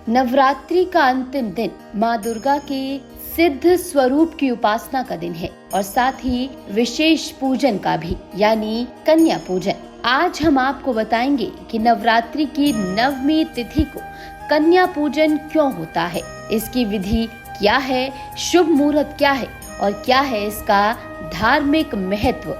नवरात्रि का अंतिम दिन माँ दुर्गा के सिद्ध स्वरूप की उपासना का दिन है और साथ ही विशेष पूजन का भी, यानी कन्या पूजन। आज हम आपको बताएंगे कि नवरात्रि की नवमी तिथि को कन्या पूजन क्यों होता है, इसकी विधि क्या है, शुभ मुहूर्त क्या है और क्या है इसका धार्मिक महत्व।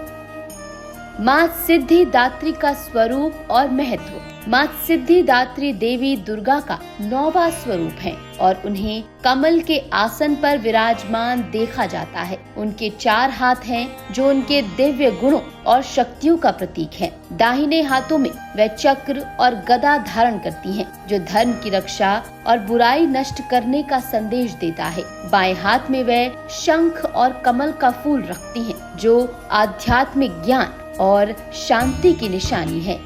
माँ सिद्धिदात्री का स्वरूप और महत्व। माँ सिद्धिदात्री देवी दुर्गा का 9वां स्वरूप है और उन्हें कमल के आसन पर विराजमान देखा जाता है। उनके 4 हाथ हैं जो उनके दिव्य गुणों और शक्तियों का प्रतीक है। दाहिने हाथों में वह चक्र और गदा धारण करती हैं, जो धर्म की रक्षा और बुराई नष्ट करने का संदेश देता है। बाएं हाथ में वह शंख और कमल का फूल रखती हैं, जो आध्यात्मिक ज्ञान और शांति की निशानी है।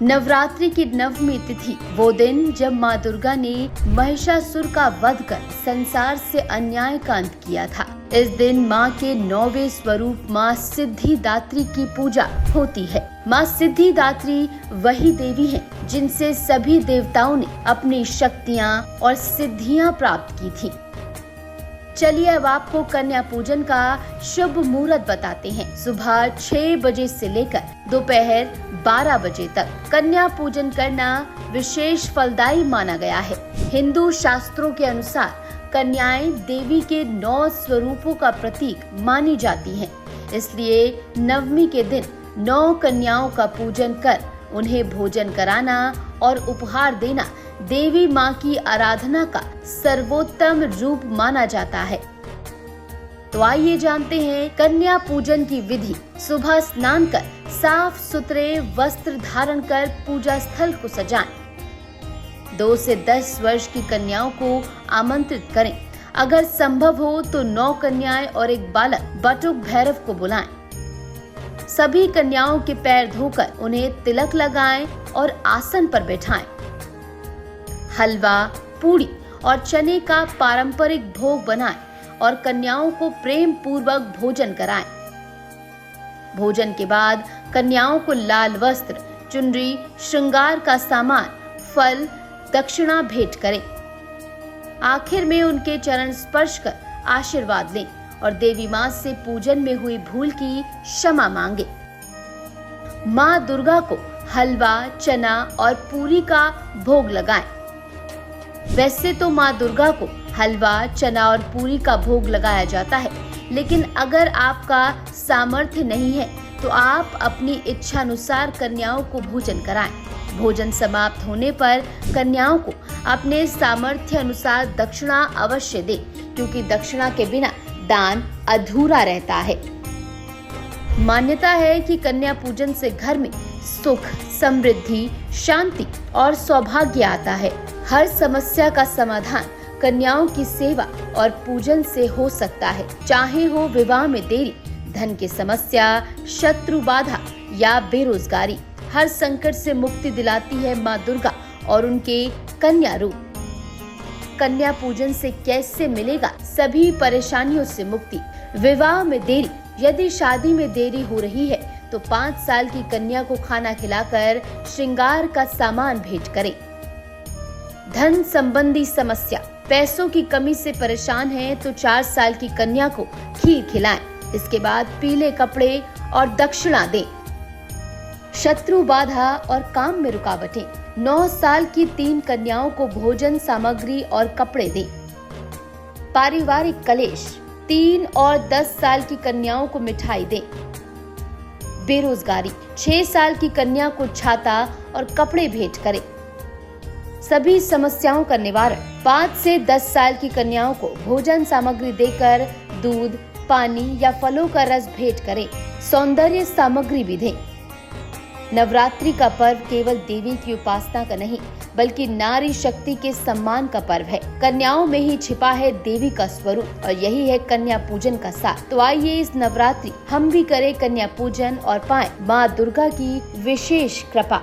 नवरात्रि की नवमी तिथि वो दिन जब माँ दुर्गा ने महिषासुर का वध कर संसार से अन्याय का अंत किया था। इस दिन माँ के 9वें स्वरूप माँ सिद्धिदात्री की पूजा होती है। माँ सिद्धिदात्री वही देवी है जिनसे सभी देवताओं ने अपनी शक्तियाँ और सिद्धियाँ प्राप्त की थी। चलिए अब आपको कन्या पूजन का शुभ मुहूर्त बताते हैं। सुबह 6 बजे से लेकर दोपहर 12 बजे तक कन्या पूजन करना विशेष फलदायी माना गया है। हिंदू शास्त्रों के अनुसार कन्याएं देवी के 9 स्वरूपों का प्रतीक मानी जाती हैं। इसलिए नवमी के दिन 9 कन्याओं का पूजन कर उन्हें भोजन कराना और उपहार देना देवी माँ की आराधना का सर्वोत्तम रूप माना जाता है। तो आइए जानते हैं कन्या पूजन की विधि। सुबह स्नान कर साफ सुथरे वस्त्र धारण कर पूजा स्थल को सजाएं। 2 से 10 वर्ष की कन्याओं को आमंत्रित करें। अगर संभव हो तो 9 कन्याएं और एक बालक बटुक भैरव को बुलाएं। सभी कन्याओं के पैर धोकर उन्हें तिलक लगाएं और आसन पर बैठाएं। हलवा, पूरी और चने का पारंपरिक भोग बनाएं और कन्याओं को प्रेम पूर्वक भोजन कराएं। भोजन के बाद कन्याओं को लाल वस्त्र, चुनरी, श्रृंगार का सामान, फल, दक्षिणा भेंट करें। आखिर में उनके चरण स्पर्श कर आशीर्वाद लें और देवी माँ से पूजन में हुई भूल की क्षमा मांगे। माँ दुर्गा को हलवा, चना और पूरी का भोग लगाएं। वैसे तो माँ दुर्गा को हलवा, चना और पूरी का भोग लगाया जाता है, लेकिन अगर आपका सामर्थ्य नहीं है तो आप अपनी इच्छा अनुसार कन्याओं को भोजन कराएं। भोजन समाप्त होने पर कन्याओं को अपने सामर्थ्य अनुसार दक्षिणा अवश्य दें, क्योंकि दक्षिणा के बिना दान अधूरा रहता है। मान्यता है कि कन्या पूजन से घर में सुख, समृद्धि, शांति और सौभाग्य आता है। हर समस्या का समाधान कन्याओं की सेवा और पूजन से हो सकता है, चाहे हो विवाह में देरी, धन की समस्या, शत्रु बाधा या बेरोजगारी। हर संकट से मुक्ति दिलाती है माँ दुर्गा और उनके कन्या रूप। कन्या पूजन से कैसे मिलेगा सभी परेशानियों से मुक्ति? विवाह में देरी, यदि शादी में देरी हो रही है तो 5 साल की कन्या को खाना खिलाकर श्रृंगार का सामान भेंट करें। धन संबंधी समस्या, पैसों की कमी से परेशान है तो 4 साल की कन्या को खीर खिलाएं। इसके बाद पीले कपड़े और दक्षिणा दें। शत्रु बाधा और काम में रुकावटें, 9 साल की 3 कन्याओं को भोजन सामग्री और कपड़े दें। पारिवारिक कलेश, 3 और 10 साल की कन्याओं को मिठाई दें। बेरोजगारी, 6 साल की कन्या को छाता और कपड़े भेंट करें। सभी समस्याओं का निवारण, 5 से 10 साल की कन्याओं को भोजन सामग्री देकर दूध, पानी या फलों का रस भेंट करें। सौंदर्य सामग्री भी दें। नवरात्रि का पर्व केवल देवी की उपासना का नहीं, बल्कि नारी शक्ति के सम्मान का पर्व है। कन्याओं में ही छिपा है देवी का स्वरूप और यही है कन्या पूजन का सार। तो आइए इस नवरात्रि हम भी करें कन्या पूजन और पाएं माँ दुर्गा की विशेष कृपा।